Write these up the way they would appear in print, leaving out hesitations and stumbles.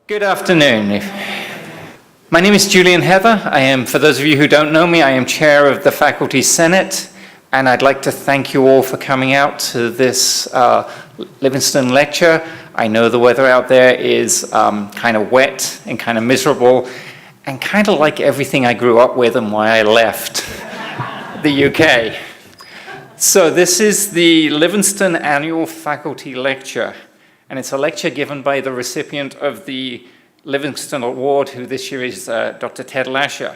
Good afternoon. My name is Julian Heather. I am, for those of you who don't know me, I am chair of the Faculty Senate, and I'd like to thank you all for coming out to this Livingston lecture. I know the weather out there is kind of wet and kind of miserable, and kind of like everything I grew up with and why I left the UK. So this is the Livingston Annual Faculty Lecture, and it's a lecture given by the recipient of the Livingston Award, who this year is Dr. Ted Lasher.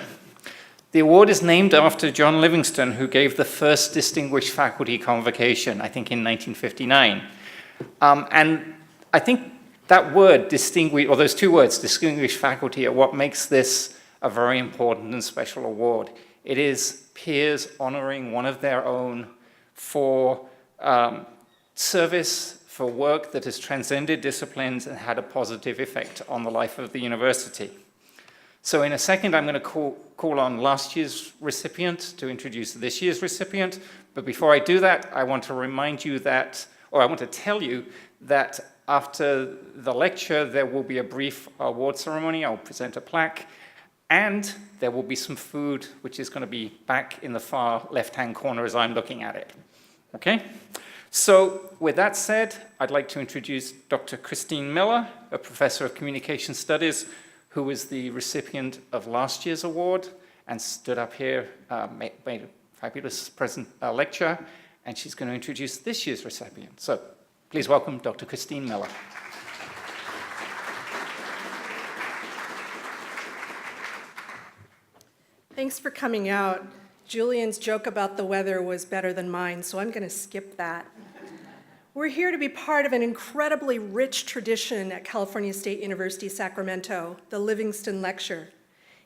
The award is named after John Livingston, who gave the first Distinguished Faculty Convocation, I think in 1959. And I think that word, distinguished, or those two words, distinguished faculty, are what makes this a very important and special award. It is peers honoring one of their own for service, for work that has transcended disciplines and had a positive effect on the life of the university. So in a second, I'm going to call on last year's recipient to introduce this year's recipient. But before I do that, I want to remind you that, or I want to tell you that after the lecture, there will be a brief award ceremony. I'll present a plaque, and there will be some food, which is going to be back in the far left-hand corner as I'm looking at it. Okay? So with that said, I'd like to introduce Dr. Christine Miller, a professor of communication studies, who was the recipient of last year's award and stood up here, made a fabulous lecture, and she's going to introduce this year's recipient. So please welcome Dr. Christine Miller. Thanks for coming out. Julian's joke about the weather was better than mine, so I'm going to skip that. We're here to be part of an incredibly rich tradition at California State University, Sacramento, the Livingston Lecture.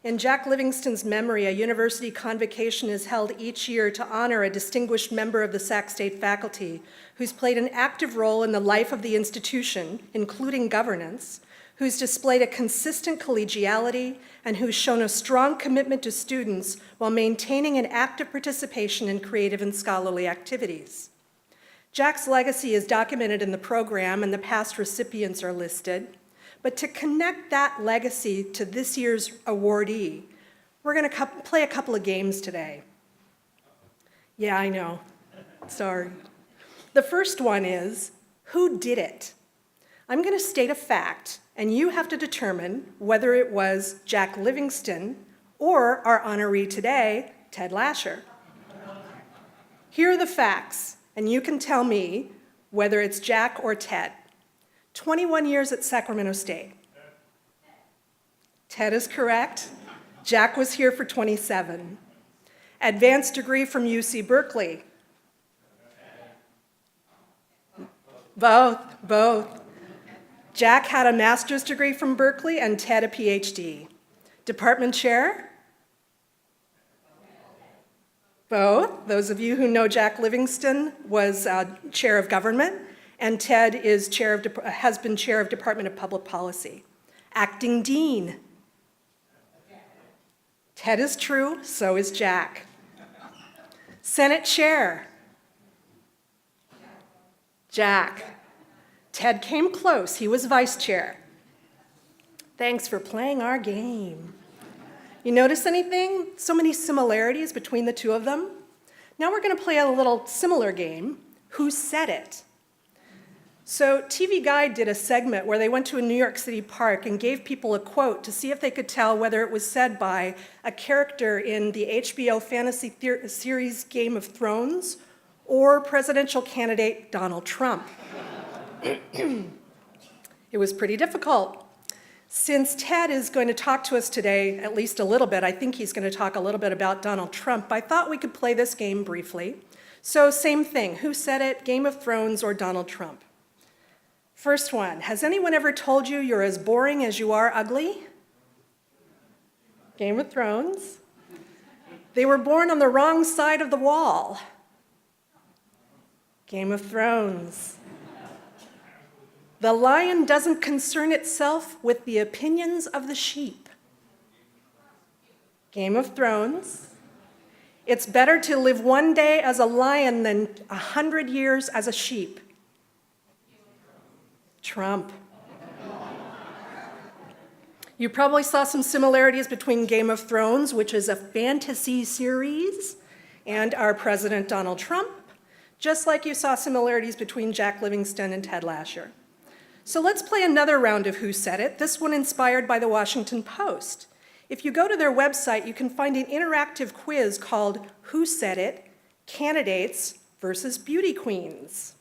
In Jack Livingston's memory, a university convocation is held each year to honor a distinguished member of the Sac State faculty who's played an active role in the life of the institution, including governance, who's displayed a consistent collegiality, and who's shown a strong commitment to students while maintaining an active participation in creative and scholarly activities. Jack's legacy is documented in the program, and the past recipients are listed. But to connect that legacy to this year's awardee, we're going to play a couple of games today. Yeah, I know. Sorry. The first one is, who did it? I'm going to state a fact, and you have to determine whether it was Jack Livingston or our honoree today, Ted Lasher. Here are the facts, and you can tell me whether it's Jack or Ted. 21 years at Sacramento State. Ted is correct. Jack was here for 27. Advanced degree from UC Berkeley. Both. Jack had a master's degree from Berkeley and Ted a PhD. Department chair? Both. Those of you who know Jack Livingston was chair of government, and Ted is has been chair of Department of Public Policy. Acting dean. Ted is true, so is Jack. Senate chair. Jack. Ted came close, he was vice chair. Thanks for playing our game. You notice anything? So many similarities between the two of them? Now we're going to play a little similar game, Who Said It? So TV Guide did a segment where they went to a New York City park and gave people a quote to see if they could tell whether it was said by a character in the HBO fantasy series Game of Thrones or presidential candidate Donald Trump. It was pretty difficult. Since Ted is going to talk to us today, at least a little bit, I think he's going to talk a little bit about Donald Trump, I thought we could play this game briefly. So same thing, who said it, Game of Thrones or Donald Trump? First one, has anyone ever told you you're as boring as you are ugly? Game of Thrones. They were born on the wrong side of the wall. Game of Thrones. The lion doesn't concern itself with the opinions of the sheep. Game of Thrones. It's better to live one day as a lion than 100 years as a sheep. Trump. You probably saw some similarities between Game of Thrones, which is a fantasy series, and our President Donald Trump, just like you saw similarities between Jack Livingston and Ted Lasher. So let's play another round of Who Said It, this one inspired by the Washington Post. If you go to their website, you can find an interactive quiz called Who Said It? Candidates versus Beauty Queens.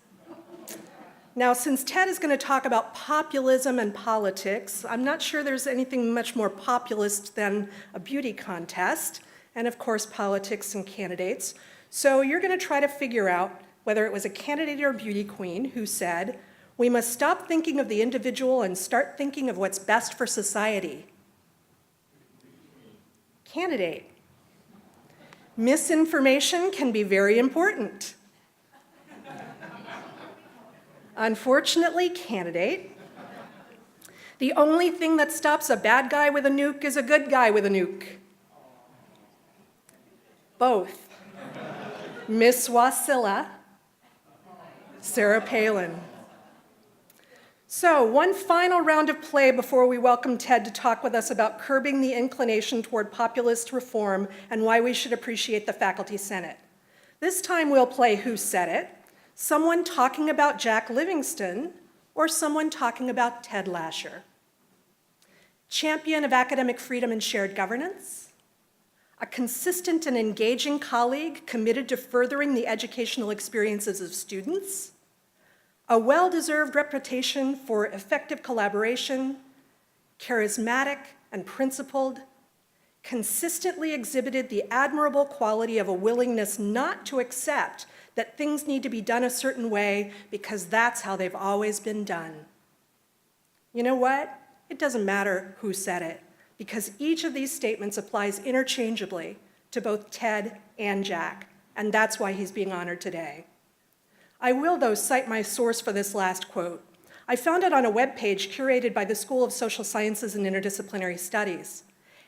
Now, since Ted is going to talk about populism and politics, I'm not sure there's anything much more populist than a beauty contest, and of course, politics and candidates. So you're going to try to figure out whether it was a candidate or a beauty queen who said, "We must stop thinking of the individual and start thinking of what's best for society." Candidate. Misinformation can be very important. Unfortunately, candidate. The only thing that stops a bad guy with a nuke is a good guy with a nuke. Both. Miss Wasilla, Sarah Palin. So, one final round of play before we welcome Ted to talk with us about curbing the inclination toward populist reform and why we should appreciate the Faculty Senate. This time we'll play Who Said It? Someone talking about Jack Livingston or someone talking about Ted Lasher. Champion of academic freedom and shared governance, a consistent and engaging colleague committed to furthering the educational experiences of students, a well-deserved reputation for effective collaboration, charismatic and principled, consistently exhibited the admirable quality of a willingness not to accept that things need to be done a certain way because that's how they've always been done. You know what? It doesn't matter who said it, because each of these statements applies interchangeably to both Ted and Jack, and that's why he's being honored today. I will, though, cite my source for this last quote. I found it on a webpage curated by the School of Social Sciences and Interdisciplinary Studies.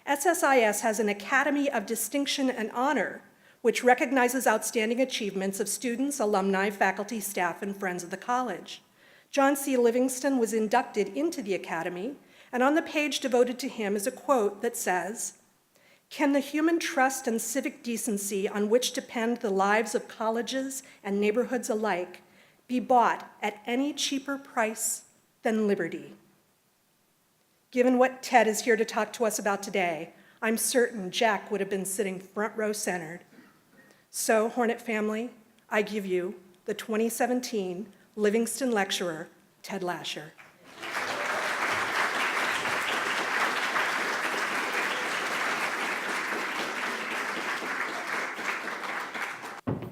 SSIS has an Academy of Distinction and Honor, which recognizes outstanding achievements of students, alumni, faculty, staff, and friends of the college. John C. Livingston was inducted into the Academy, and on the page devoted to him is a quote that says, "Can the human trust and civic decency on which depend the lives of colleges and neighborhoods alike be bought at any cheaper price than liberty?" Given what Ted is here to talk to us about today, I'm certain Jack would have been sitting front row centered. So, Hornet family, I give you the 2017 Livingston Lecturer, Ted Lasher.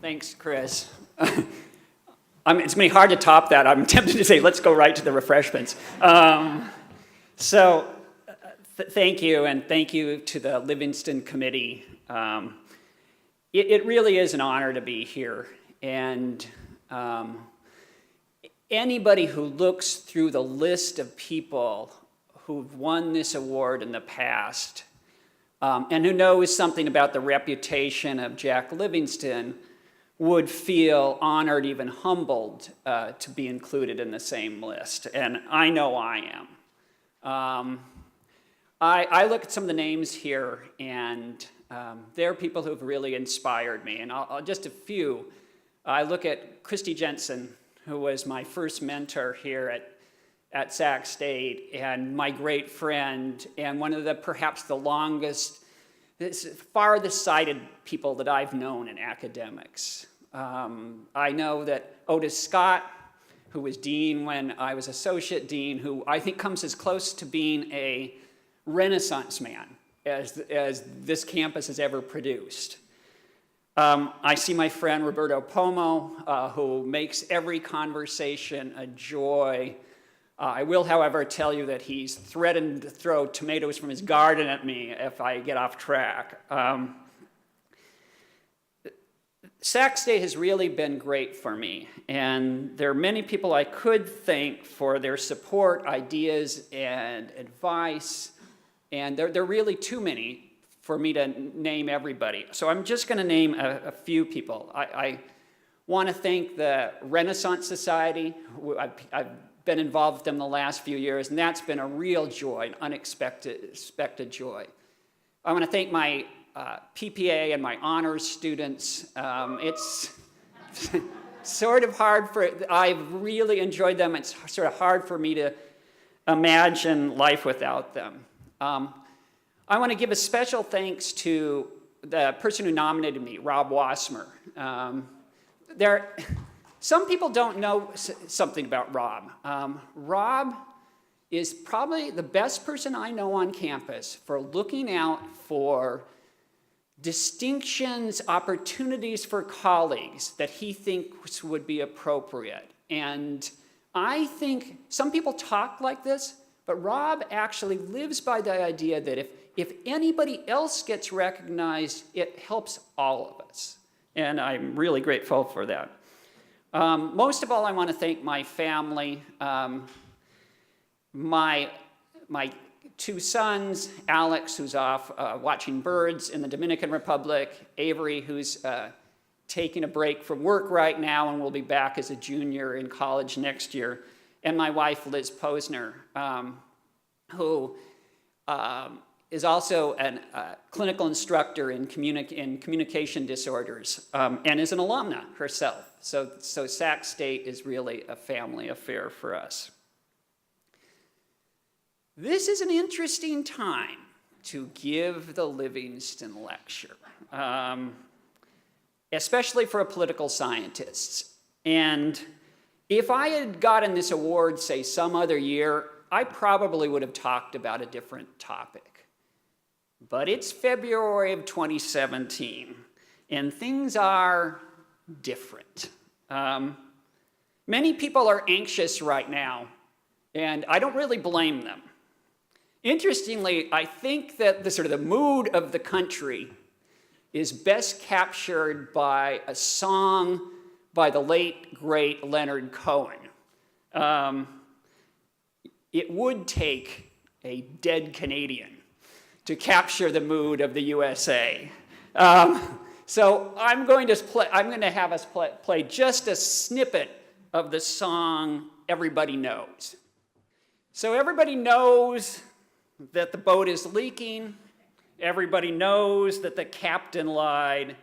Thanks, Chris. It's going to be hard to top that. I'm tempted to say, let's go right to the refreshments. Thank you, and thank you to the Livingston Committee. It really is an honor to be here. And anybody who looks through the list of people who've won this award in the past, and who knows something about the reputation of Jack Livingston, would feel honored, even humbled, to be included in the same list. And I know I am. I look at some of the names here, and they're people who've really inspired me. And I'll just a few. I look at Christy Jensen, who was my first mentor here at Sac State, and my great friend, and one of the perhaps the longest, farthest sighted people that I've known in academics. I know that Otis Scott, who was dean when I was associate dean, who I think comes as close to being a Renaissance man as this campus has ever produced. I see my friend Roberto Pomo, who makes every conversation a joy. I will, however, tell you that he's threatened to throw tomatoes from his garden at me if I get off track. Sac State has really been great for me, and there are many people I could thank for their support, ideas, and advice, and there are really too many for me to name everybody. So I'm just going to name a few people. I want to thank the Renaissance Society. I've been involved with them the last few years, and that's been a real joy, an unexpected joy. I want to thank my PPA and my honors students. It's sort of hard I've really enjoyed them. It's sort of hard for me to imagine life without them. I want to give a special thanks to the person who nominated me, Rob Wassmer. Some people don't know something about Rob. Rob is probably the best person I know on campus for looking out for distinctions, opportunities for colleagues that he thinks would be appropriate. And I think some people talk like this, but Rob actually lives by the idea that if anybody else gets recognized, it helps all of us. And I'm really grateful for that. Most of all, I want to thank my family, my two sons, Alex, who's off watching birds in the Dominican Republic, Avery, who's taking a break from work right now and will be back as a junior in college next year, and my wife, Liz Posner, who is also a clinical instructor in communication disorders and is an alumna herself. So Sac State is really a family affair for us. This is an interesting time to give the Livingston Lecture, especially for a political scientist. And if I had gotten this award, say, some other year, I probably would have talked about a different topic. But it's February of 2017, and things are different. Many people are anxious right now, and I don't really blame them. Interestingly, I think that the mood of the country is best captured by a song by the late, great Leonard Cohen. It would take a dead Canadian to capture the mood of the USA. So I'm going to have us play just a snippet of the song Everybody Knows. So everybody knows that the boat is leaking. Everybody knows that the captain lied.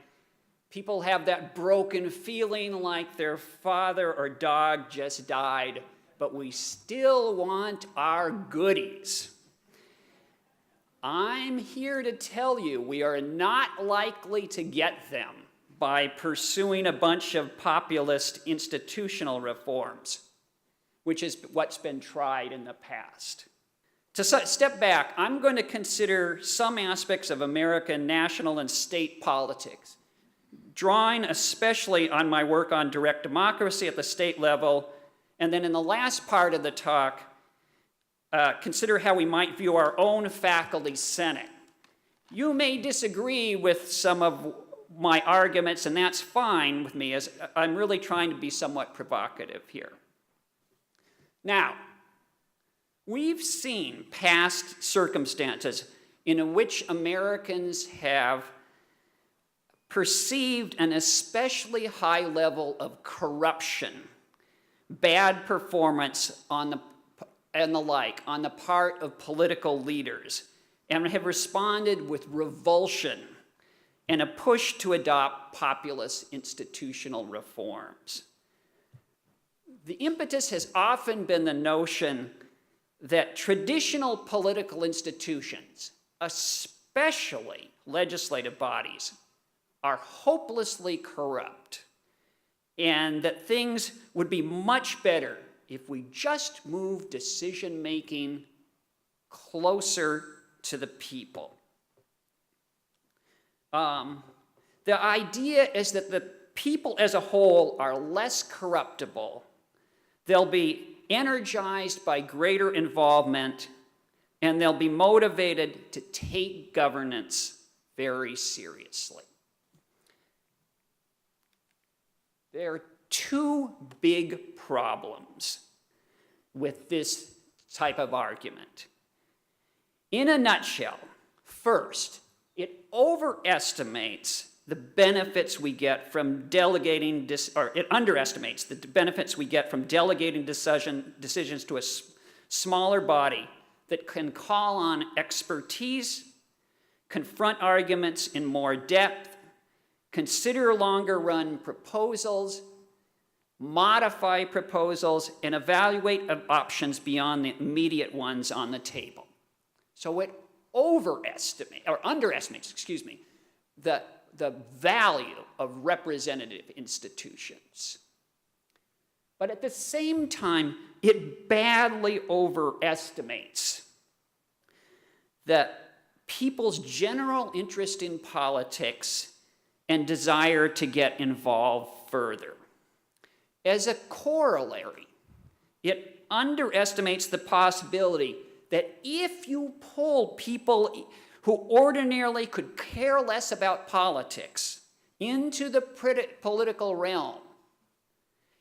People have that broken feeling like their father or dog just died, but we still want our goodies. I'm here to tell you we are not likely to get them by pursuing a bunch of populist institutional reforms, which is what's been tried in the past. To step back, I'm going to consider some aspects of American national and state politics, drawing especially on my work on direct democracy at the state level, and then in the last part of the talk, consider how we might view our own faculty senate. You may disagree with some of my arguments, and that's fine with me, as I'm really trying to be somewhat provocative here. Now, we've seen past circumstances in which Americans have perceived an especially high level of corruption, bad performance and the like on the part of political leaders, and have responded with revulsion and a push to adopt populist institutional reforms. The impetus has often been the notion that traditional political institutions, especially legislative bodies, are hopelessly corrupt, and that things would be much better if we just move decision-making closer to the people. The idea is that the people as a whole are less corruptible. They'll be energized by greater involvement, and they'll be motivated to take governance very seriously. There are two big problems with this type of argument. In a nutshell, first, it overestimates the benefits we get from delegating, or it underestimates the benefits we get from delegating decisions to a smaller body that can call on expertise, confront arguments in more depth, consider longer run proposals, modify proposals, and evaluate options beyond the immediate ones on the table. So it underestimates, the value of representative institutions. But at the same time, it badly overestimates that people's general interest in politics and desire to get involved further. As a corollary, it underestimates the possibility that if you poll people who ordinarily could care less about politics into the political realm,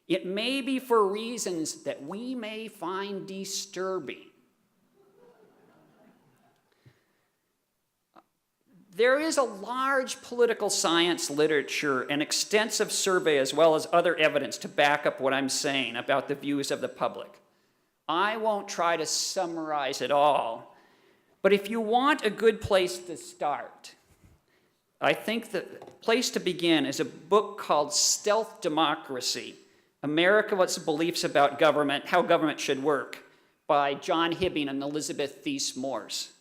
it may be for reasons that we may find disturbing. There is a large political science literature and extensive survey as well as other evidence to back up what I'm saying about the views of the public. I won't try to summarize it all, but if you want a good place to start, I think the place to begin is a book called Stealth Democracy, America's Beliefs About Government, How Government Should Work, by John Hibbing and Elizabeth Thies Morse,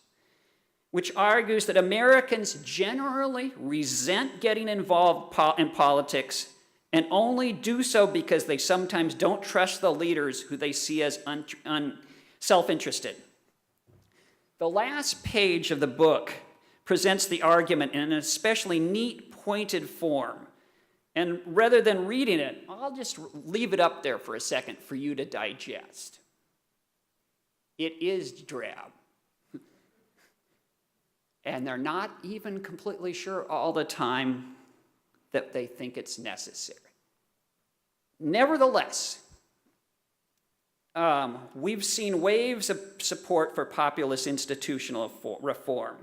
which argues that Americans generally resent getting involved in politics and only do so because they sometimes don't trust the leaders who they see as self-interested. The last page of the book presents the argument in an especially neat, pointed form. And rather than reading it, I'll just leave it up there for a second for you to digest. It is drab. And they're not even completely sure all the time that they think it's necessary. Nevertheless, we've seen waves of support for populist institutional reform.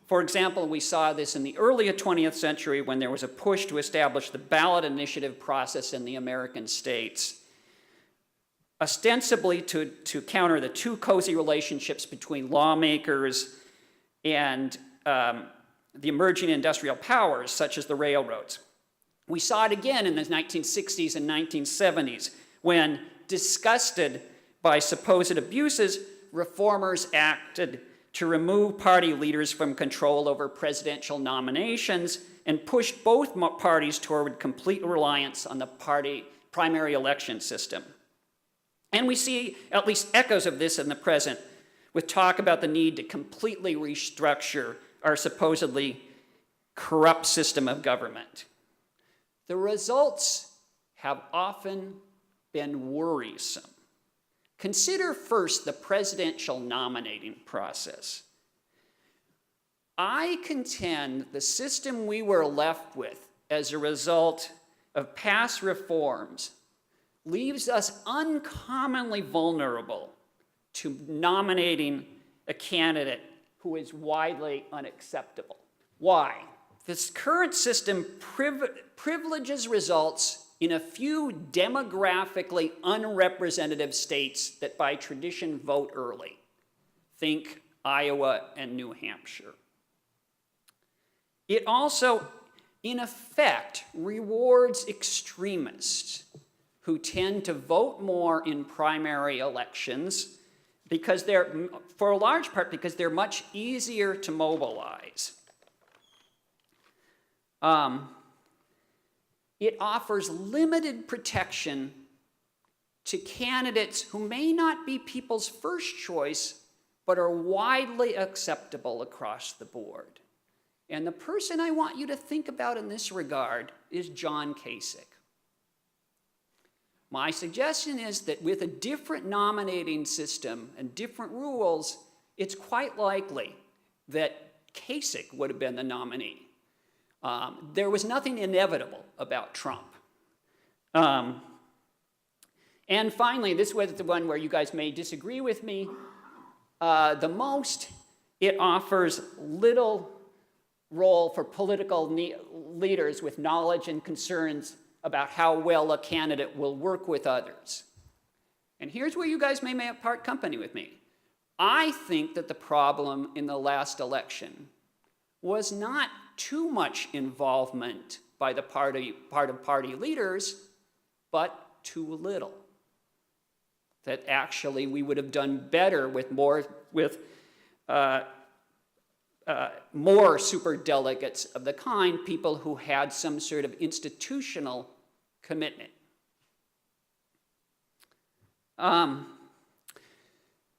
For example, we saw this in the early 20th century when there was a push to establish the ballot initiative process in the American states, ostensibly to counter the too cozy relationships between lawmakers and the emerging industrial powers, such as the railroads. We saw it again in the 1960s and 1970s, when, disgusted by supposed abuses, reformers acted to remove party leaders from control over presidential nominations and pushed both parties toward complete reliance on the party primary election system. And we see at least echoes of this in the present, with talk about the need to completely restructure our supposedly corrupt system of government. The results have often been worrisome. Consider first the presidential nominating process. I contend the system we were left with as a result of past reforms leaves us uncommonly vulnerable to nominating a candidate who is widely unacceptable. Why? This current system privileges results in a few demographically unrepresentative states that by tradition vote early. Think Iowa and New Hampshire. It also, in effect, rewards extremists who tend to vote more in primary elections because for a large part, because they're much easier to mobilize. It offers limited protection to candidates who may not be people's first choice, but are widely acceptable across the board. And the person I want you to think about in this regard is John Kasich. My suggestion is that with a different nominating system and different rules, it's quite likely that Kasich would have been the nominee. There was nothing inevitable about Trump. And finally, this was the one where you guys may disagree with me the most. It offers little role for political leaders with knowledge and concerns about how well a candidate will work with others. And here's where you guys may part company with me. I think that the problem in the last election was not too much involvement by the part of party leaders, but too little. That actually we would have done better with more superdelegates of the kind, people who had some sort of institutional commitment.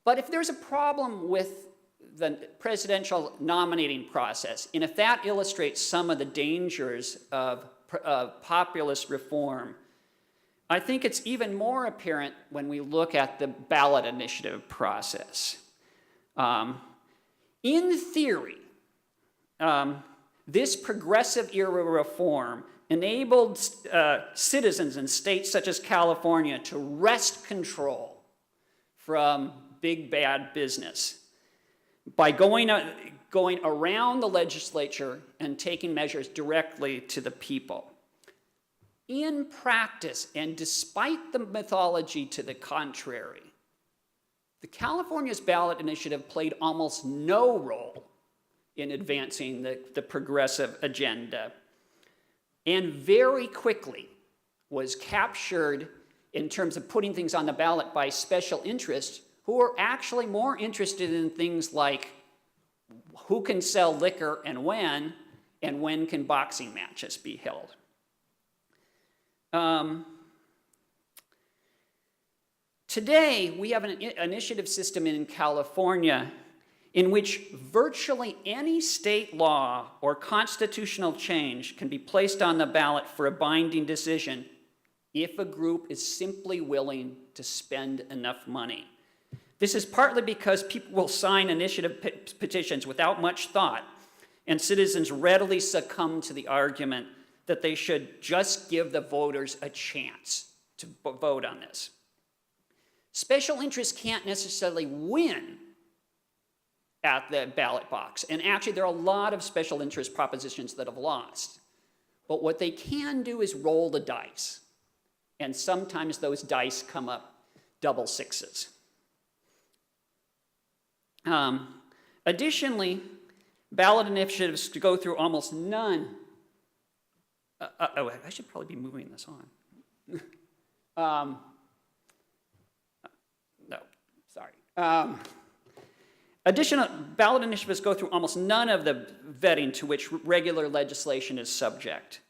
But if there's a problem with the presidential nominating process, and if that illustrates some of the dangers of populist reform, I think it's even more apparent when we look at the ballot initiative process. In theory, this progressive era reform enabled citizens in states such as California to wrest control from big bad business by going around the legislature and taking measures directly to the people. In practice, and despite the mythology to the contrary, the California's ballot initiative played almost no role in advancing the progressive agenda, and very quickly was captured in terms of putting things on the ballot by special interests who are actually more interested in things like who can sell liquor and when can boxing matches be held. Today, we have an initiative system in California in which virtually any state law or constitutional change can be placed on the ballot for a binding decision if a group is simply willing to spend enough money. This is partly because people will sign initiative petitions without much thought, and citizens readily succumb to the argument that they should just give the voters a chance to vote on this. Special interests can't necessarily win at the ballot box, and actually there are a lot of special interest propositions that have lost. But what they can do is roll the dice, and sometimes those dice come up double sixes. Additionally, ballot initiatives go through almost none. I should probably be moving this on. No, sorry. Additional ballot initiatives go through almost none of the vetting to which regular legislation is subject.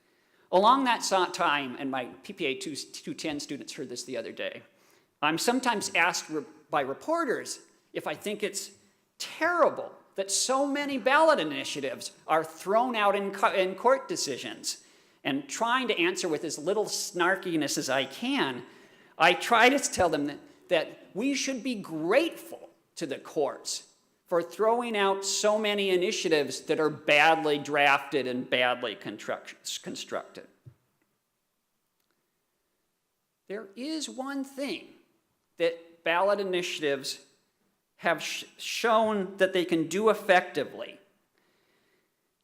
Along that time, and my PPA 210 students heard this the other day, I'm sometimes asked by reporters if I think it's terrible that so many ballot initiatives are thrown out in court decisions. And trying to answer with as little snarkiness as I can, I try to tell them that we should be grateful to the courts for throwing out so many initiatives that are badly drafted and badly constructed. There is one thing that ballot initiatives have shown that they can do effectively.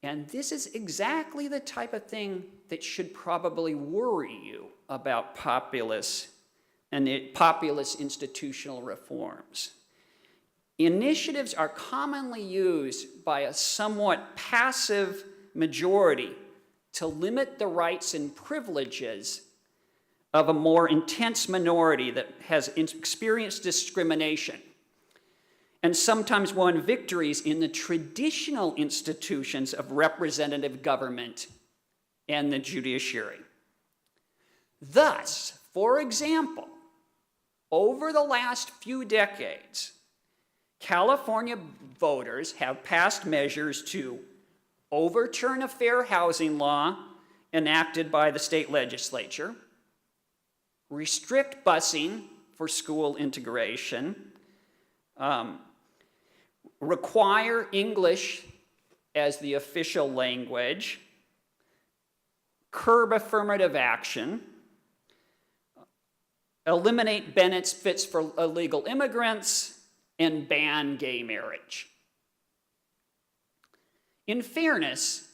And this is exactly the type of thing that should probably worry you about populist institutional reforms. Initiatives are commonly used by a somewhat passive majority to limit the rights and privileges of a more intense minority that has experienced discrimination and sometimes won victories in the traditional institutions of representative government and the judiciary. Thus, for example, over the last few decades, California voters have passed measures to overturn a fair housing law enacted by the state legislature, restrict busing for school integration, require English as the official language, curb affirmative action, eliminate benefits for illegal immigrants, and ban gay marriage. In fairness,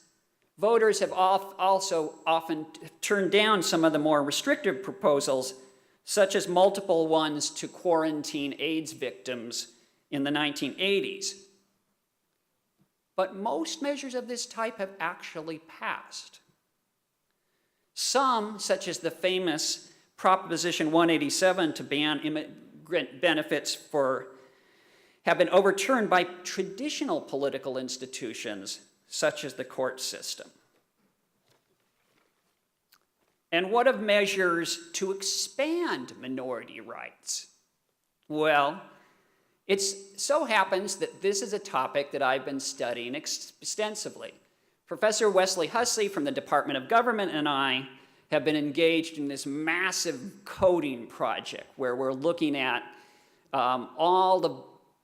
voters have also often turned down some of the more restrictive proposals, such as multiple ones to quarantine AIDS victims in the 1980s. But most measures of this type have actually passed. Some, such as the famous Proposition 187 to ban immigrant benefits have been overturned by traditional political institutions, such as the court system. And what of measures to expand minority rights? Well, it so happens that this is a topic that I've been studying extensively. Professor Wesley Hussey from the Department of Government and I have been engaged in this massive coding project where we're looking at all the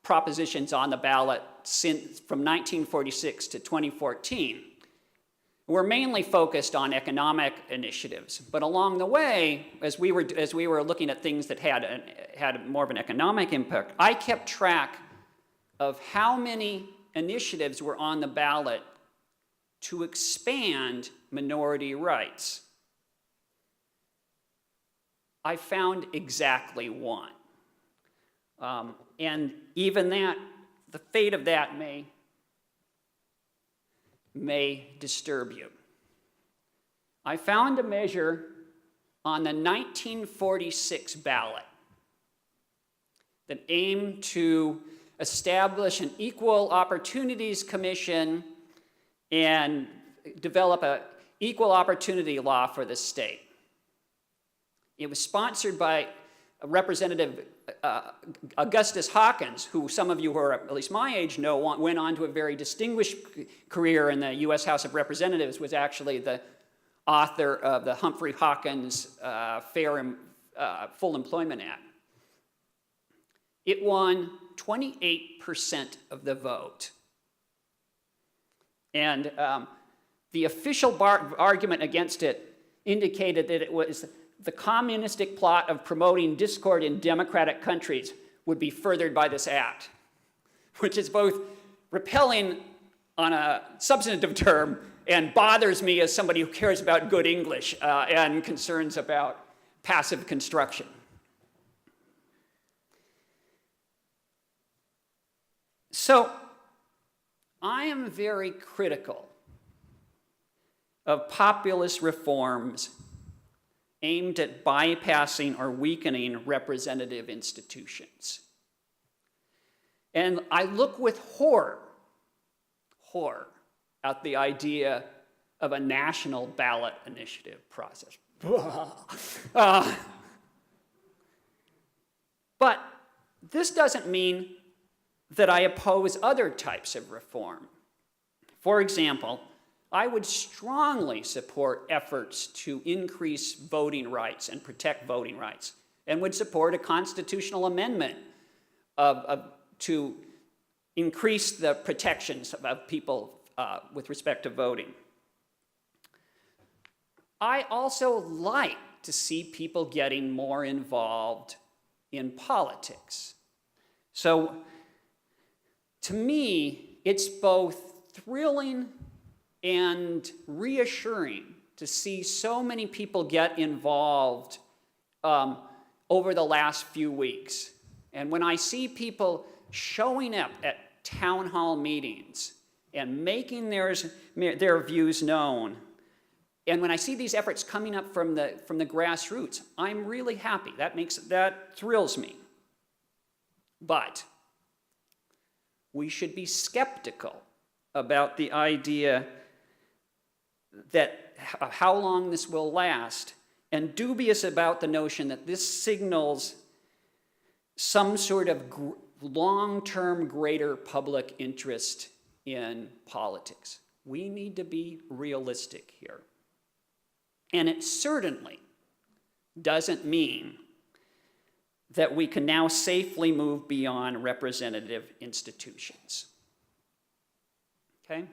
propositions on the ballot from 1946 to 2014. We're mainly focused on economic initiatives, but along the way, as we were looking at things that had more of an economic impact, I kept track of how many initiatives were on the ballot to expand minority rights. I found exactly one. And even that, the fate of that may disturb you. I found a measure on the 1946 ballot that aimed to establish an Equal Opportunities Commission and develop an equal opportunity law for the state. It was sponsored by Representative Augustus Hawkins, who some of you who are at least my age know went on to a very distinguished career in the U.S. House of Representatives, was actually the author of the Humphrey Hawkins Fair and Full Employment Act. It won 28% of the vote. And the official argument against it indicated that it was the communistic plot of promoting discord in democratic countries would be furthered by this act, which is both repelling on a substantive term and bothers me as somebody who cares about good English and concerns about passive construction. So, I am very critical of populist reforms aimed at bypassing or weakening representative institutions. And I look with horror at the idea of a national ballot initiative process. But this doesn't mean that I oppose other types of reform. For example, I would strongly support efforts to increase voting rights and protect voting rights, and would support a constitutional amendment to increase the protections of people with respect to voting. I also like to see people getting more involved in politics. So, to me, it's both thrilling and reassuring to see so many people get involved over the last few weeks. And when I see people showing up at town hall meetings and making their views known, and when I see these efforts coming up from the grassroots, I'm really happy. That thrills me. But we should be skeptical about the idea that how long this will last, and dubious about the notion that this signals some sort of long-term greater public interest in politics. We need to be realistic here. And it certainly doesn't mean that we can now safely move beyond representative institutions. Okay?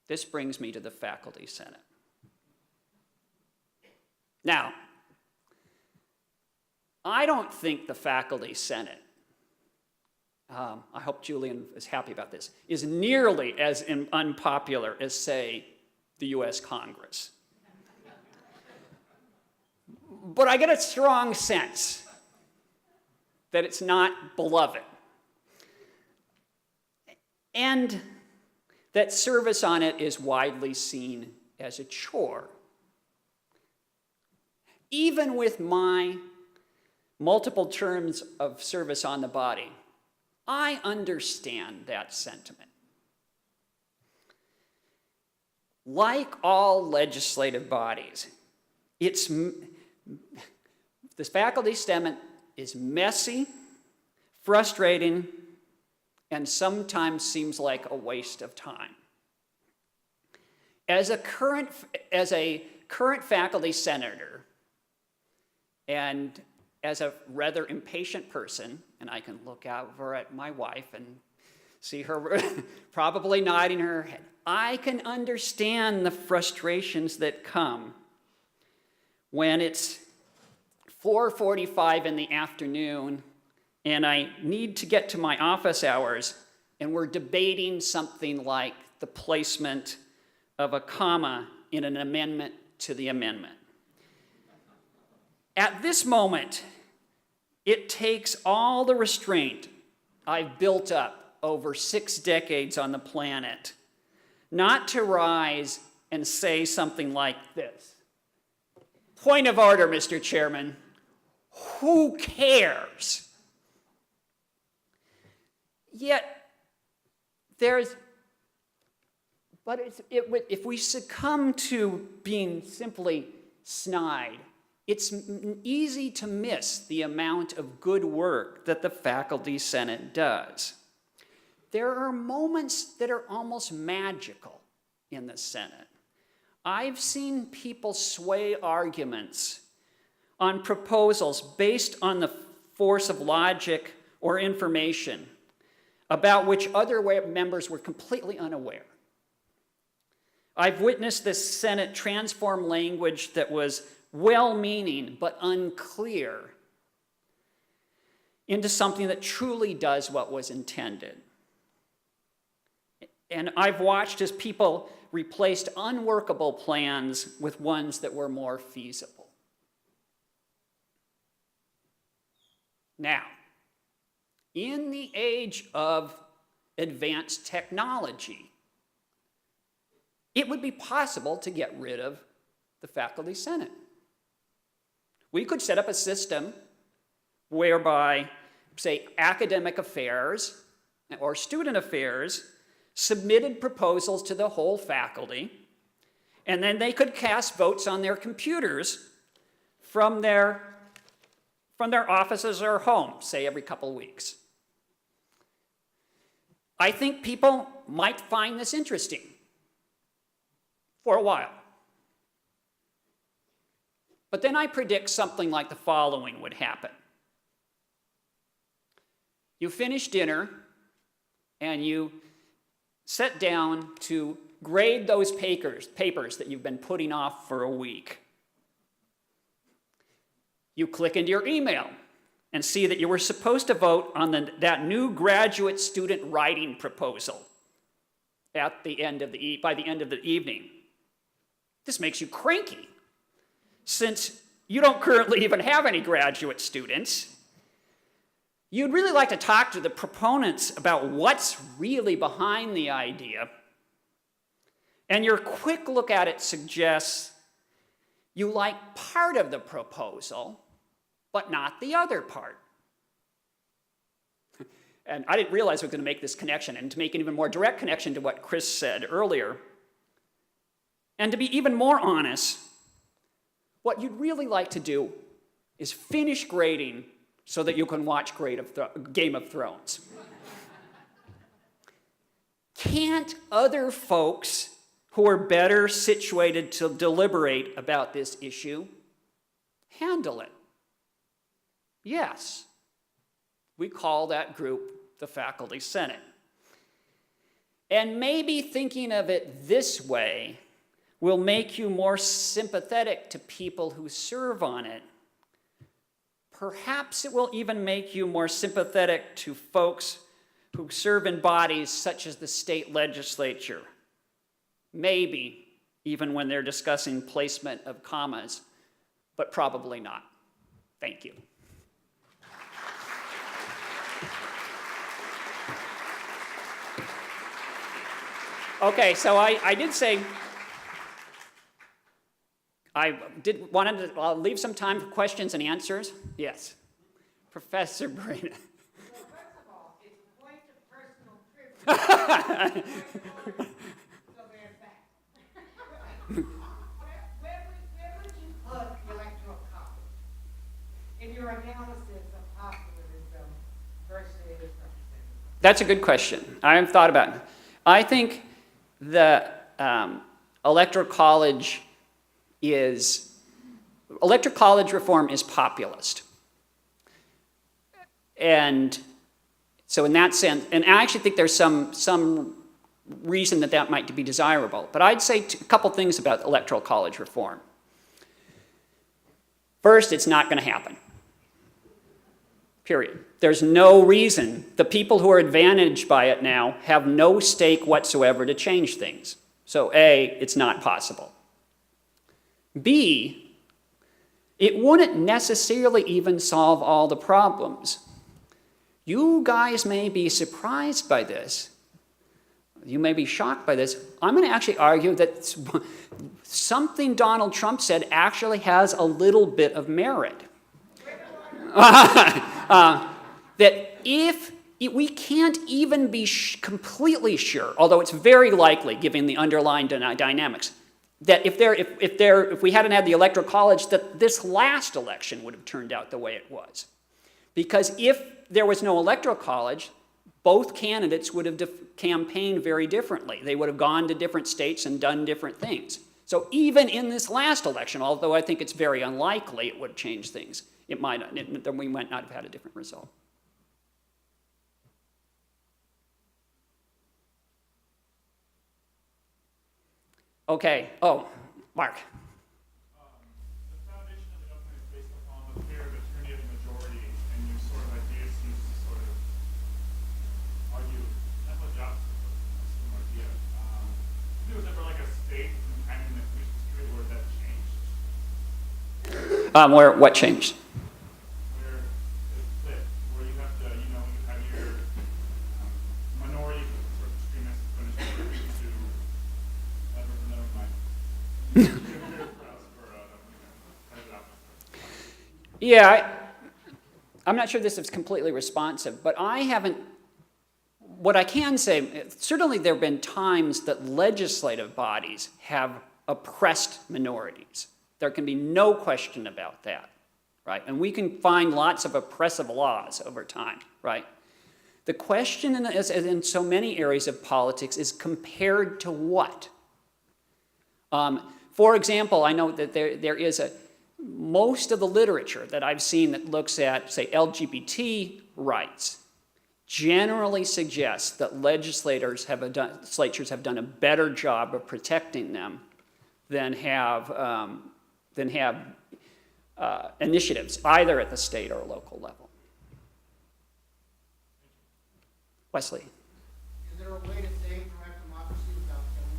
This brings me to the Faculty Senate. Now, I don't think the Faculty Senate I hope Julian is happy about this, is nearly as unpopular as, say, the US Congress. But I get a strong sense that it's not beloved, and that service on it is widely seen as a chore. Even with my multiple terms of service on the body, I understand that sentiment. Like all legislative bodies, this faculty senate is messy, frustrating, and sometimes seems like a waste of time. As a current faculty senator, and as a rather impatient person, and I can look over at my wife and see her probably nodding her head, I can understand the frustrations that come when it's 4:45 in the afternoon and I need to get to my office hours and we're debating something like the placement of a comma in an amendment to the amendment. At this moment, it takes all the restraint I've built up over 6 decades on the planet not to rise and say something like this. Point of order, Mr. Chairman. Who cares? Yet, if we succumb to being simply snide, it's easy to miss the amount of good work that the Faculty Senate does. There are moments that are almost magical in the Senate. I've seen people sway arguments on proposals based on the force of logic or information about which other members were completely unaware. I've witnessed the Senate transform language that was well-meaning but unclear into something that truly does what was intended. And I've watched as people replaced unworkable plans with ones that were more feasible. Now, in the age of advanced technology, it would be possible to get rid of the Faculty Senate. We could set up a system whereby, say, academic affairs or student affairs submitted proposals to the whole faculty, and then they could cast votes on their computers from their offices or homes, say every couple weeks. I think people might find this interesting for a while. But then I predict something like the following would happen. You finish dinner and you sit down to grade those papers that you've been putting off for a week. You click into your email and see that you were supposed to vote on that new graduate student writing proposal by the end of the evening. This makes you cranky, since you don't currently even have any graduate students. You'd really like to talk to the proponents about what's really behind the idea, and your quick look at it suggests you like part of the proposal, but not the other part. And I didn't realize I was going to make this connection, and to make an even more direct connection to what Chris said earlier, and to be even more honest, what you'd really like to do is finish grading so that you can watch Game of Thrones. Can't other folks who are better situated to deliberate about this issue handle it? Yes. We call that group the Faculty Senate. And maybe thinking of it this way will make you more sympathetic to people who serve on it. Perhaps it will even make you more sympathetic to folks who serve in bodies such as the state legislature, maybe even when they're discussing placement of commas, but probably not. Thank you. Okay, so I did say wanted to leave some time for questions and answers. Yes, Professor Brina. Well, first of all, it's a point of personal privilege. So there's that. Where would you put the electoral college in your analysis of populism versus representative? That's a good question. I haven't thought about it. I think the electoral college reform is populist. And so in that sense, and I actually think there's some reason that might be desirable. But I'd say a couple things about electoral college reform. First, it's not going to happen. Period. There's no reason. The people who are advantaged by it now have no stake whatsoever to change things. So A, it's not possible. B, it wouldn't necessarily even solve all the problems. You guys may be surprised by this. You may be shocked by this. I'm going to actually argue that something Donald Trump said actually has a little bit of merit. That if we can't even be completely sure, although it's very likely, given the underlying dynamics, that if we hadn't had the Electoral College, that this last election would have turned out the way it was. Because if there was no Electoral College, both candidates would have campaigned very differently. They would have gone to different states and done different things. So even in this last election, although I think it's very unlikely it would change things, we might not have had a different result. Okay. Oh, Mark. The foundation of the government is based upon the fear of a tyranny of the majority, and you sort of ideas seem to sort of argue that's what jobs is an idea. If there was ever like a state in the recent history where that changed, What changed? where it's split, where you have to, you have your minority sort of extremists punishment to never mind. Yeah, I'm not sure this is completely responsive, but what I can say, certainly there have been times that legislative bodies have oppressed minorities. There can be no question about that, right? And we can find lots of oppressive laws over time, right? The question in so many areas of politics is compared to what? For example, I know that there is most of the literature that I've seen that looks at, say, LGBT rights generally suggests that legislatures have done a better job of protecting them than have initiatives, either at the state or local level. Wesley. Is there a way to save direct democracy without killing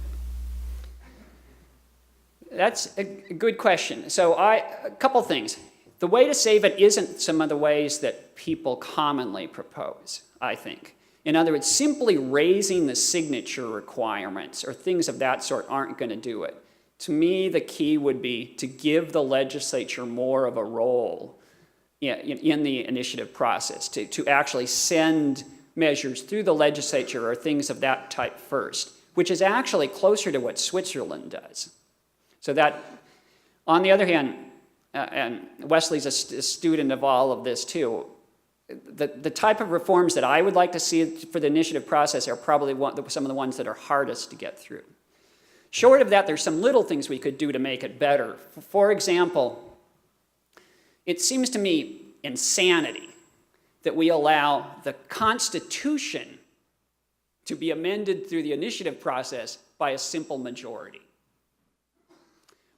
it? That's a good question. So a couple things. The way to save it isn't some of the ways that people commonly propose, I think. In other words, simply raising the signature requirements or things of that sort aren't going to do it. To me, the key would be to give the legislature more of a role in the initiative process, to actually send measures through the legislature or things of that type first, which is actually closer to what Switzerland does. So that, on the other hand, and Wesley's a student of all of this too, the type of reforms that I would like to see for the initiative process are probably some of the ones that are hardest to get through. Short of that, there's some little things we could do to make it better. For example, it seems to me insanity that we allow the Constitution to be amended through the initiative process by a simple majority.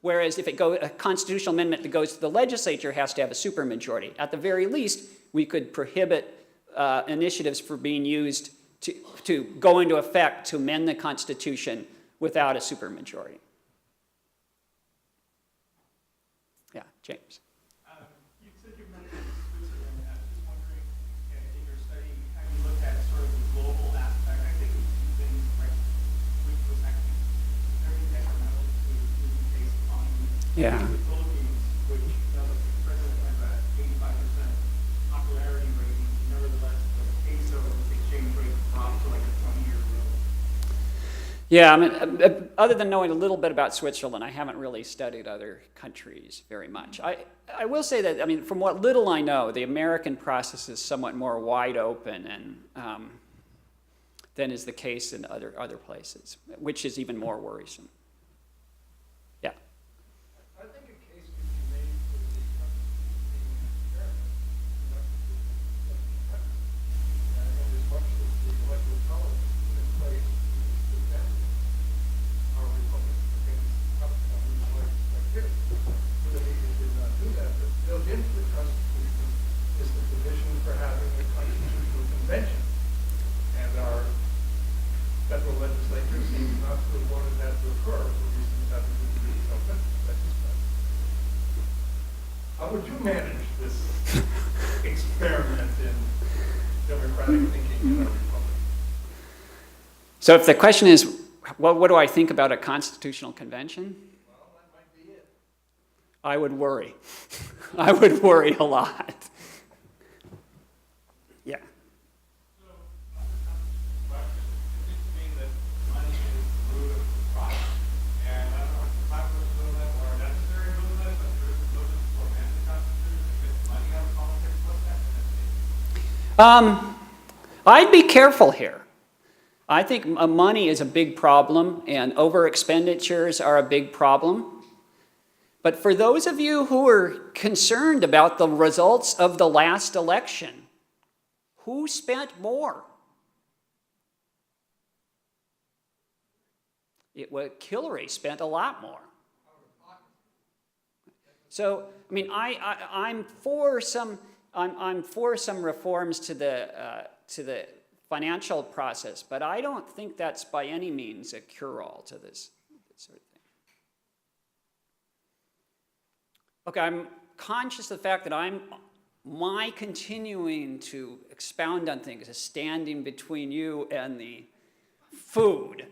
Whereas if a constitutional amendment that goes to the legislature has to have a supermajority. At the very least, we could prohibit initiatives from being used to go into effect to amend the Constitution without a supermajority. Yeah, James. You said you mentioned Switzerland, and I was just wondering, in your study, how you looked at sort of the global aspect. I think it was two things, like, which was actually very detrimental to the UK's economy. Yeah. The Philippines, which the president has a 85% popularity rating, nevertheless, the peso exchange rate dropped to like a 20-year low. Yeah, I mean, other than knowing a little bit about Switzerland, I haven't really studied other countries very much. I will say that, I mean, from what little I know, the American process is somewhat more wide open and than is the case in other places, which is even more worrisome. Yeah. I think a case could be made for the Constitution being an experiment conducted in 17 countries. And as much as the electoral college put in place to defend our republic against outcomes like this, but they did not do that. But built into the Constitution is the provision for having a constitutional convention. And our federal legislature seems not to have wanted that to occur for reasons having to do with self-interest. How would you manage this experiment in democratic thinking in our republic? So if the question is, what do I think about a constitutional convention? Well, that might be it. I would worry. I would worry a lot. Yeah. So, not the constitutional question, it seems to me that money is the root of the problem. And I don't know if the populist movement or a necessary movement, but there is a movement to amend the Constitution to get money out of politics. What's that going to be? I'd be careful here. I think money is a big problem, and over expenditures are a big problem. But for those of you who are concerned about the results of the last election, who spent more? Hillary spent a lot more. So, I mean, I'm for some reforms to the financial process, but I don't think that's by any means a cure-all to this sort of thing. Okay, I'm conscious of the fact that my continuing to expound on things is standing between you and the food.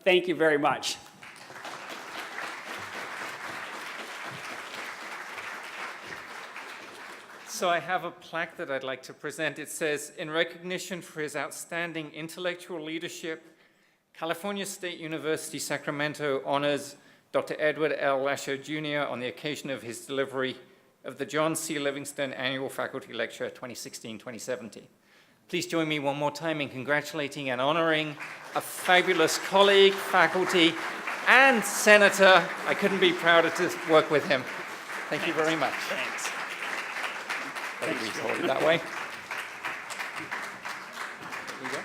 Thank you very much. So I have a plaque that I'd like to present. It says, in recognition for his outstanding intellectual leadership, California State University, Sacramento honors Dr. Edward L. Lasher Jr. on the occasion of his delivery of the John C. Livingston Annual Faculty Lecture 2016-2017. Please join me one more time in congratulating and honoring a fabulous colleague, faculty, and senator. I couldn't be prouder to work with him. Thank you very much. Thanks. Hold it that way. There you go.